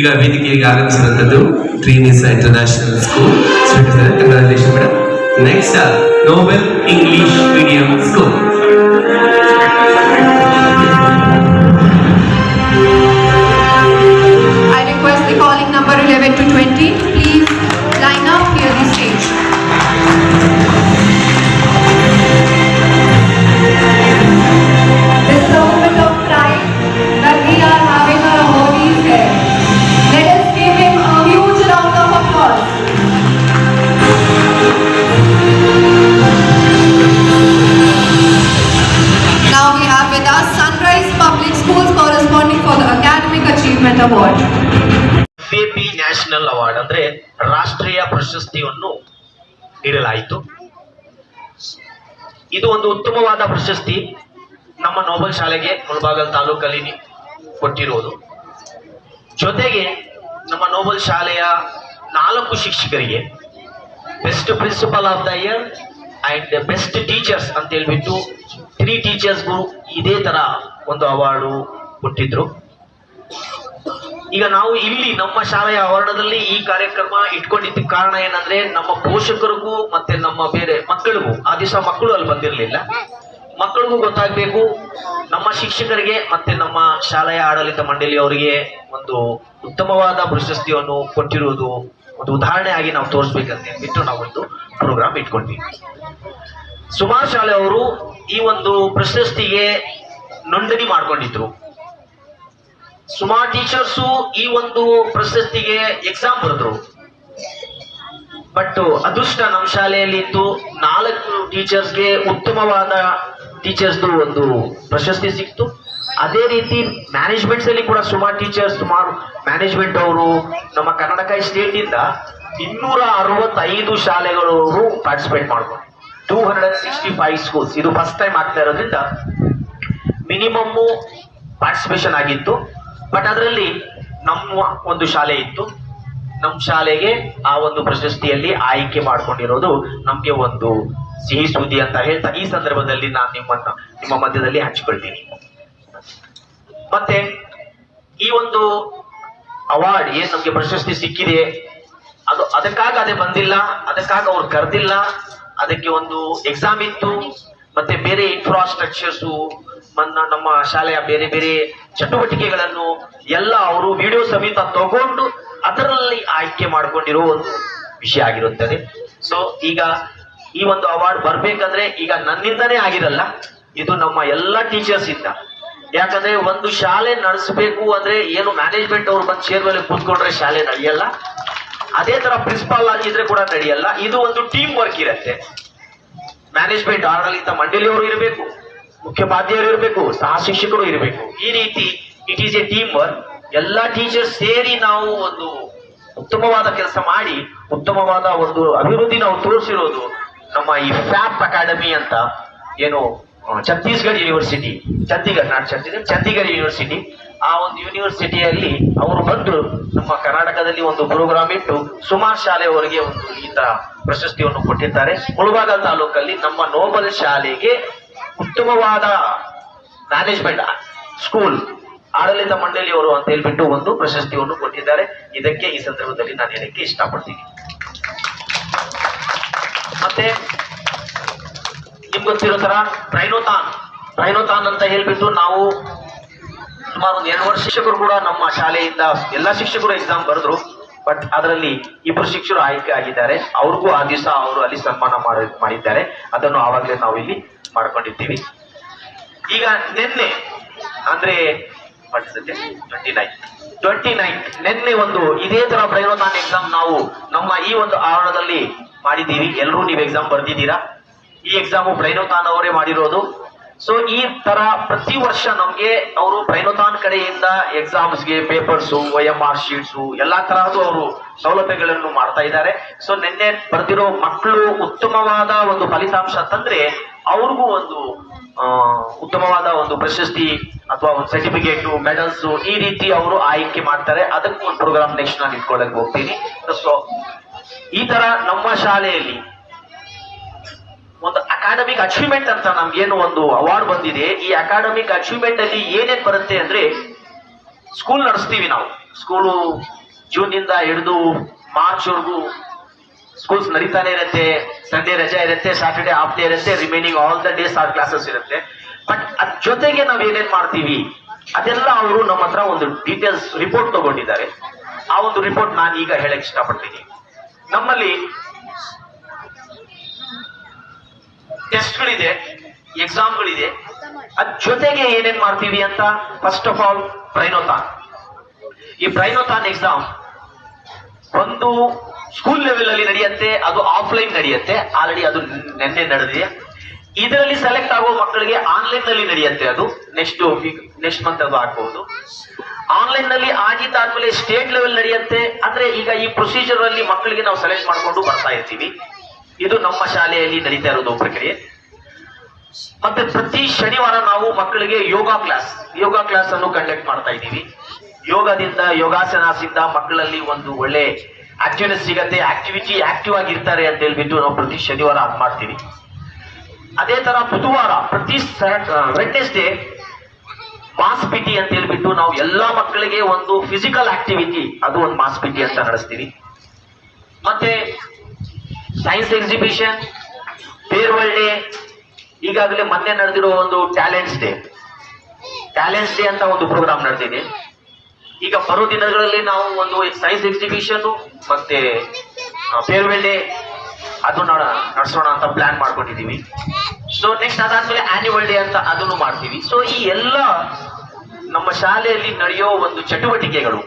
ಈಗ ವೇದಿಕೆಗೆ ಆಗಮಿಸಿರುವಂತದ್ದು ಟ್ರೀನಿಸ್ international school. Congratulation madam. Next Nobel English medium school. I request the calling number 11 to 20. Please line up near the stage. This is a moment of pride that we are having our Modis here. Let us give him a huge round of applause. Now we have with us Sunrise Public Schools corresponding for the Academic Achievement Award. FAP national award ಅಂದ್ರೆ ರಾಷ್ಟ್ರೀಯ ಪ್ರಶಸ್ತಿಯನ್ನು ನೀಡಲಾಯಿತು. ಇದು ಒಂದು ಉತ್ತಮವಾದ ಪ್ರಶಸ್ತಿ ನಮ್ಮ Nobel ಶಾಲೆಗೆ ಮುಳಬಾಗಿಲು ತಾಲೂಕಲ್ಲಿ ಕೊಟ್ಟಿರುವುದು. ಜೊತೆಗೆ ನಮ್ಮ ನೋಬಲ್ ಶಾಲೆಯ 4 ಶಿಕ್ಷಕರಿಗೆ best principal of the year and best teachers ಅಂತ ಹೇಳ್ಬಿಟ್ಟು 3 ಟೀಚರ್ಸ್ಗೂ ಇದೇ ತರ ಒಂದು ಅವಾರ್ಡು ಕೊಟ್ಟಿದ್ರು. ಈಗ ನಾವು ಇಲ್ಲಿ ನಮ್ಮ ಶಾಲೆಯ ಆವರಣದಲ್ಲಿ ಈ ಕಾರ್ಯಕ್ರಮ ಇಟ್ಕೊಂಡಿದ್ದ ಕಾರಣ ಏನಂದ್ರೆ ನಮ್ಮ ಪೋಷಕರಿಗೂ ಮತ್ತೆ ನಮ್ಮ ಬೇರೆ ಮಕ್ಕಳಿಗೂ, ಆ ದಿವಸ ಮಕ್ಕಳು ಅಲ್ಲಿ ಬಂದಿರಲಿಲ್ಲ, ಮಕ್ಕಳಿಗೂ ಗೊತ್ತಾಗಬೇಕು, ನಮ್ಮ ಶಿಕ್ಷಕರಿಗೆ ಮತ್ತೆ ನಮ್ಮ ಶಾಲೆಯ ಆಡಳಿತ ಮಂಡಳಿಯವರಿಗೆ ಒಂದು ಉತ್ತಮವಾದ ಪ್ರಶಸ್ತಿಯನ್ನು ಕೊಟ್ಟಿರುವುದು ಒಂದು ಉದಾಹರಣೆ ಆಗಿ ನಾವು ತೋರಿಸ್ಬೇಕಂತ ಹೇಳ್ಬಿಟ್ಟು ನಾವೊಂದು ಪ್ರೋಗ್ರಾಮ್ ಇಟ್ಕೊಂಡ್ವಿ. ಸುಮಾರು ಶಾಲೆಯವರು ಈ ಒಂದು ಪ್ರಶಸ್ತಿಗೆ ನೋಂದಣಿ ಮಾಡ್ಕೊಂಡಿದ್ರು. ಸುಮಾರು ಟೀಚರ್ಸು ಈ ಒಂದು ಪ್ರಶಸ್ತಿಗೆ ಎಕ್ಸಾಮ್ ಬರೆದ್ರು. ಬಟ್ ಅದೃಷ್ಟ ನಮ್ಮ ಶಾಲೆಯಲ್ಲಿ ಇತ್ತು, 4 ಟೀಚರ್ಸ್ಗೆ ಉತ್ತಮವಾದ ಟೀಚರ್ಸ್ದು ಒಂದು ಪ್ರಶಸ್ತಿ ಸಿಕ್ತು. ಅದೇ ರೀತಿ ಮ್ಯಾನೇಜ್ಮೆಂಟ್ಸ್ ಅಲ್ಲಿ ಕೂಡ ಸುಮಾರು ಟೀಚರ್ಸ್, ಸುಮಾರು ಮ್ಯಾನೇಜ್ಮೆಂಟ್ ಅವರು ನಮ್ಮ ಕರ್ನಾಟಕ ಸ್ಟೇಟ್ ಇಂದ 265 ಶಾಲೆಗಳವರು ಪಾರ್ಟಿಸಿಪೇಟ್ ಮಾಡ್ಕೊಂಡು 265 ಸ್ಕೂಲ್ಸ್. ಇದು ಫಸ್ಟ್ ಟೈಮ್ ಆಗ್ತಾ ಇರೋದ್ರಿಂದ ಮಿನಿಮಮ್ ಪಾರ್ಟಿಸಿಪೇಷನ್ ಆಗಿತ್ತು. ಬಟ್ ಅದರಲ್ಲಿ ನಮ್ಮ ಒಂದು ಶಾಲೆ ಇತ್ತು. ನಮ್ಮ ಶಾಲೆಗೆ ಆ ಒಂದು ಪ್ರಶಸ್ತಿಯಲ್ಲಿ ಆಯ್ಕೆ ಮಾಡ್ಕೊಂಡಿರೋದು ನಮ್ಗೆ ಒಂದು ಸಿಹಿ ಸುದ್ದಿ ಅಂತ ಹೇಳ್ತಾ ಈ ಸಂದರ್ಭದಲ್ಲಿ ನಾನು ನಿಮ್ಮ ಮಧ್ಯದಲ್ಲಿ ಹಂಚಿಕೊಳ್ತೀನಿ. ಮತ್ತೆ ಈ ಒಂದು ಅವಾರ್ಡ್ ಏನ್ ನಮ್ಗೆ ಪ್ರಶಸ್ತಿ ಸಿಕ್ಕಿದೆ, ಅದು ಅದಕ್ಕಾಗಿ ಅದೇ ಬಂದಿಲ್ಲ, ಅದಕ್ಕಾಗಿ ಅವ್ರು ಕರೆದಿಲ್ಲ. ಅದಕ್ಕೆ ಒಂದು ಎಕ್ಸಾಮ್ ಇತ್ತು, ಮತ್ತೆ ಬೇರೆ ಇನ್ಫ್ರಾಸ್ಟ್ರಕ್ಚರ್ಸು, ನಮ್ಮ ಶಾಲೆಯ ಬೇರೆ ಬೇರೆ ಚಟುವಟಿಕೆಗಳನ್ನು ಎಲ್ಲ ಅವರು ವಿಡಿಯೋ ಸಮೇತ ತಗೊಂಡು ಅದರಲ್ಲಿ ಆಯ್ಕೆ ಮಾಡಿಕೊಂಡಿರೋ ಒಂದು ವಿಷಯ ಆಗಿರುತ್ತದೆ. ಸೊ ಈಗ ಈ ಒಂದು ಅವಾರ್ಡ್ ಬರ್ಬೇಕಂದ್ರೆ ಈಗ ನನ್ನಿಂದನೇ ಆಗಿರಲ್ಲ, ಇದು ನಮ್ಮ ಎಲ್ಲ ಟೀಚರ್ಸ್ ಇಂದ. ಯಾಕಂದ್ರೆ ಒಂದು ಶಾಲೆ ನಡೆಸಬೇಕು ಅಂದ್ರೆ ಏನು ಮ್ಯಾನೇಜ್ಮೆಂಟ್ ಅವ್ರು ಬಂದು ಚೇರ್ ಮೇಲೆ ಕೂತ್ಕೊಂಡ್ರೆ ಶಾಲೆ ನಡೆಯಲ್ಲ, ಅದೇ ತರ ಪ್ರಿನ್ಸಿಪಾಲ್ ಆಗಿದ್ರೆ ಕೂಡ ನಡೆಯಲ್ಲ. ಇದು ಒಂದು ಟೀಮ್ ವರ್ಕ್ ಇರುತ್ತೆ. ಮ್ಯಾನೇಜ್ಮೆಂಟ್ ಆಡಳಿತ ಮಂಡಳಿಯವರು ಇರಬೇಕು, ಮುಖ್ಯೋಪಾಧ್ಯಾಯರು ಇರಬೇಕು, ಸಹ ಶಿಕ್ಷಕರು ಇರಬೇಕು. ಈ ರೀತಿ it is A team work. ಎಲ್ಲ ಟೀಚರ್ಸ್ ಸೇರಿ ನಾವು ಒಂದು ಉತ್ತಮವಾದ ಕೆಲಸ ಮಾಡಿ ಉತ್ತಮವಾದ ಒಂದು ಅಭಿವೃದ್ಧಿ ನಾವು ತೋರಿಸಿರೋದು ನಮ್ಮ ಈ ಫ್ಯಾಪ್ ಅಕಾಡೆಮಿ ಅಂತ ಏನು ಛತ್ತೀಸ್ಗಢ ಯೂನಿವರ್ಸಿಟಿ, ಚಂಡೀಗಢ ಯೂನಿವರ್ಸಿಟಿ, ಆ ಒಂದು ಯೂನಿವರ್ಸಿಟಿಯಲ್ಲಿ ಅವರು ಬಂದು ನಮ್ಮ ಕರ್ನಾಟಕದಲ್ಲಿ ಒಂದು ಪ್ರೋಗ್ರಾಮ್ ಇಟ್ಟು ಸುಮಾರು ಶಾಲೆಯವರಿಗೆ ಒಂದು ಈ ತರ ಪ್ರಶಸ್ತಿಯನ್ನು ಕೊಟ್ಟಿದ್ದಾರೆ. ಮುಳಬಾಗಿಲು ತಾಲೂಕಲ್ಲಿ ನಮ್ಮ ನೋಬಲ್ ಶಾಲೆಗೆ ಉತ್ತಮವಾದ ಮ್ಯಾನೇಜ್ಮೆಂಟ್ ಸ್ಕೂಲ್ ಆಡಳಿತ ಮಂಡಳಿಯವರು ಅಂತ ಹೇಳ್ಬಿಟ್ಟು ಒಂದು ಪ್ರಶಸ್ತಿಯನ್ನು ಕೊಟ್ಟಿದ್ದಾರೆ. ಇದಕ್ಕೆ ಈ ಸಂದರ್ಭದಲ್ಲಿ ನಾನು ಹೇಳಕ್ಕೆ ಇಷ್ಟಪಡ್ತೀನಿ. ಮತ್ತೆ ನಿಮ್ಗೆ ಗೊತ್ತಿರೋ ತರ ಪ್ರೈನೋತಾನ್ ಅಂತ ಹೇಳ್ಬಿಟ್ಟು ನಾವು ಸುಮಾರು 2 ವರ್ಷ ಶಿಕ್ಷಕರು ಕೂಡ ನಮ್ಮ ಶಾಲೆಯಿಂದ ಎಲ್ಲ ಶಿಕ್ಷಕರು ಎಕ್ಸಾಮ್ ಬರೆದ್ರು. ಬಟ್ ಅದರಲ್ಲಿ 2 ಶಿಕ್ಷಕರು ಆಯ್ಕೆ ಆಗಿದ್ದಾರೆ. ಅವ್ರಿಗೂ ಆ ದಿವಸ ಅವರು ಅಲ್ಲಿ ಸನ್ಮಾನ ಮಾಡಿದ್ದಾರೆ. ಅದನ್ನು ಆವಾಗಲೇ ನಾವು ಇಲ್ಲಿ ಮಾಡ್ಕೊಂಡಿದ್ದೀವಿ. ಈಗ ನಿನ್ನೆ ಅಂದ್ರೆ 29 ನಿನ್ನೆ ಒಂದು ಇದೇ ತರ ಪ್ರಯೋತಾನ್ ಎಕ್ಸಾಮ್ ನಾವು ನಮ್ಮ ಈ ಒಂದು ಆವರಣದಲ್ಲಿ ಮಾಡಿದ್ದೀವಿ. ಎಲ್ಲರೂ ನೀವು ಎಕ್ಸಾಮ್ ಬರ್ದಿದ್ದೀರಾ. ಈ ಎಕ್ಸಾಮು ಪ್ರೈನೋತಾನ್ ಅವರೇ ಮಾಡಿರೋದು. ಸೊ ಈ ತರ ಪ್ರತಿ ವರ್ಷ ನಮ್ಗೆ ಅವರು ಪ್ರೈನೋತಾನ್ ಕಡೆಯಿಂದ ಎಕ್ಸಾಮ್ಸ್ಗೆ ಪೇಪರ್ಸು, OMR ಶೀಟ್ಸು ಎಲ್ಲಾ ತರಹದ್ದು ಅವರು ಸೌಲಭ್ಯಗಳನ್ನು ಮಾಡ್ತಾ ಇದ್ದಾರೆ. ಸೊ ನಿನ್ನೆ ಬರ್ದಿರೋ ಮಕ್ಕಳು ಉತ್ತಮವಾದ ಒಂದು ಫಲಿತಾಂಶ ತಂದ್ರೆ ಅವ್ರಿಗೂ ಒಂದು ಉತ್ತಮವಾದ ಒಂದು ಪ್ರಶಸ್ತಿ ಅಥವಾ ಒಂದು ಸರ್ಟಿಫಿಕೇಟ್, ಮೆಡಲ್ಸ್ ಈ ರೀತಿ ಅವರು ಆಯ್ಕೆ ಮಾಡ್ತಾರೆ. ಅದಕ್ಕೂ ಒಂದು ಪ್ರೋಗ್ರಾಮ್ ನೆಕ್ಸ್ಟ್ ನಾನು ಇಟ್ಕೊಳ್ಳಕ್ಕೆ ಹೋಗ್ತೀನಿ. ಸೊ ಈ ತರ ನಮ್ಮ ಶಾಲೆಯಲ್ಲಿ ಒಂದು ಅಕಾಡೆಮಿಕ್ ಅಚೀವ್ಮೆಂಟ್ ಅಂತ ನಮ್ಗೇನು ಒಂದು ಅವಾರ್ಡ್ ಬಂದಿದೆ. ಈ ಅಕಾಡೆಮಿಕ್ ಅಚೀವ್ಮೆಂಟ್ ಅಲ್ಲಿ ಏನೇನ್ ಬರುತ್ತೆ ಅಂದ್ರೆ, ಸ್ಕೂಲ್ ನಡೆಸ್ತೀವಿ ನಾವು, ಸ್ಕೂಲು ಜೂನ್ನಿಂದ ಹಿಡಿದು ಮಾರ್ಚ್ವರೆಗೂ ಸ್ಕೂಲ್ಸ್ ನಡೀತಾನೆ ಇರುತ್ತೆ. ಸಂಡೇ ರಜೆ ಇರುತ್ತೆ, ಸ್ಯಾಟರ್ಡೆ ಹಾಫ್ ಡೇ ಇರುತ್ತೆ, remaining all the days are classes ಇರುತ್ತೆ. ಬಟ್ ಅದ್ ಜೊತೆಗೆ ನಾವ್ ಏನೇನ್ ಮಾಡ್ತೀವಿ ಅದೆಲ್ಲ ಅವರು ನಮ್ಮ ಹತ್ರ ಒಂದು ಡೀಟೇಲ್ಸ್ ರಿಪೋರ್ಟ್ ತಗೊಂಡಿದ್ದಾರೆ. ಆ ಒಂದು ರಿಪೋರ್ಟ್ ನಾನು ಈಗ ಹೇಳಕ್ ಇಷ್ಟಪಡ್ತೀನಿ. ನಮ್ಮಲ್ಲಿ ಟೆಸ್ಟ್ಗಳಿದೆ, ಎಕ್ಸಾಮ್ಗಳಿದೆ. ಅದ್ ಜೊತೆಗೆ ಏನೇನ್ ಮಾಡ್ತೀವಿ ಅಂತ ಫಸ್ಟ್ ಆಫ್ ಆಲ್ ಪ್ರೈನೋಥಾನ್. ಈ ಪ್ರೈನೋಥಾನ್ ಎಕ್ಸಾಮ್ ಒಂದು ಸ್ಕೂಲ್ ಲೆವೆಲ್ ಅಲ್ಲಿ ನಡೆಯುತ್ತೆ, ಅದು ಆಫ್ಲೈನ್ ನಡೆಯುತ್ತೆ. ಆಲ್ರೆಡಿ ಅದು ನೆನ್ನೆ ನಡೆದಿದೆ. ಇದರಲ್ಲಿ ಸೆಲೆಕ್ಟ್ ಆಗೋ ಮಕ್ಕಳಿಗೆ ಆನ್ಲೈನ್ ನಲ್ಲಿ ನಡೆಯುತ್ತೆ. ಅದು ನೆಕ್ಸ್ಟ್ ಮಂತ್ ಅದು ಆಗ್ಬಹುದು. ಆನ್ಲೈನ್ ನಲ್ಲಿ ಆಗಿದ್ದಾದ್ಮೇಲೆ ಸ್ಟೇಟ್ ಲೆವೆಲ್ ನಡೆಯುತ್ತೆ. ಅಂದ್ರೆ ಈಗ ಈ ಪ್ರೊಸೀಜರ್ ಅಲ್ಲಿ ಮಕ್ಕಳಿಗೆ ನಾವು ಸೆಲೆಕ್ಟ್ ಮಾಡ್ಕೊಂಡು ಬರ್ತಾ ಇರ್ತೀವಿ. ಇದು ನಮ್ಮ ಶಾಲೆಯಲ್ಲಿ ನಡೀತಾ ಇರೋದು ಪ್ರಕ್ರಿಯೆ. ಮತ್ತೆ ಪ್ರತಿ ಶನಿವಾರ ನಾವು ಮಕ್ಕಳಿಗೆ ಯೋಗ ಕ್ಲಾಸ್ ಅನ್ನು ಕಂಡಕ್ಟ್ ಮಾಡ್ತಾ ಇದ್ದೀವಿ. ಯೋಗಾಸನದಿಂದ ಮಕ್ಕಳಲ್ಲಿ ಒಂದು ಒಳ್ಳೆ ಆಕ್ಟಿವ್ನೆಸ್ ಸಿಗತ್ತೆ, ಆಕ್ಟಿವ್ ಆಗಿರ್ತಾರೆ ಅಂತ ಹೇಳ್ಬಿಟ್ಟು ನಾವು ಪ್ರತಿ ಶನಿವಾರ ಅದ್ ಮಾಡ್ತೀವಿ. ಅದೇ ತರ ಬುಧವಾರ ಪ್ರತಿ ವೆಡ್ನೆಸ್ಡೇ ಮಾಸ್ ಪಿಟಿ ಅಂತ ಹೇಳ್ಬಿಟ್ಟು ನಾವು ಎಲ್ಲಾ ಮಕ್ಕಳಿಗೆ ಒಂದು ಫಿಸಿಕಲ್ ಆಕ್ಟಿವಿಟಿ, ಅದು ಒಂದು ಮಾಸ್ ಪಿಟಿ ಅಂತ ನಡೆಸ್ತೀವಿ. ಮತ್ತೆ ಸೈನ್ಸ್ ಎಕ್ಸಿಬಿಷನ್, ಫೇರ್ವೆಲ್ ಡೇ, ಈಗಾಗಲೇ ಮೊನ್ನೆ ನಡೆದಿರೋ ಒಂದು ಟ್ಯಾಲೆಂಟ್ಸ್ ಡೇ ಅಂತ ಒಂದು ಪ್ರೋಗ್ರಾಮ್ ನಡೆದಿದೆ. ಈಗ ಬರೋ ದಿನಗಳಲ್ಲಿ ನಾವು ಒಂದು ಸೈನ್ಸ್ ಎಕ್ಸಿಬಿಷನ್ ಮತ್ತೆ ಫೇರ್ವೆಲ್ ಡೇ ಅದು ನಡೆಸೋಣ ಅಂತ ಪ್ಲಾನ್ ಮಾಡ್ಕೊಂಡಿದೀವಿ. ಸೊ ನೆಕ್ಸ್ಟ್ ಅದಾದ್ಮೇಲೆ ಆನ್ಯುವಲ್ ಡೇ ಅಂತ ಅದನ್ನು ಮಾಡ್ತೀವಿ. ಸೊ ಈ ಎಲ್ಲ ನಮ್ಮ ಶಾಲೆಯಲ್ಲಿ ನಡೆಯೋ ಒಂದು ಚಟುವಟಿಕೆಗಳು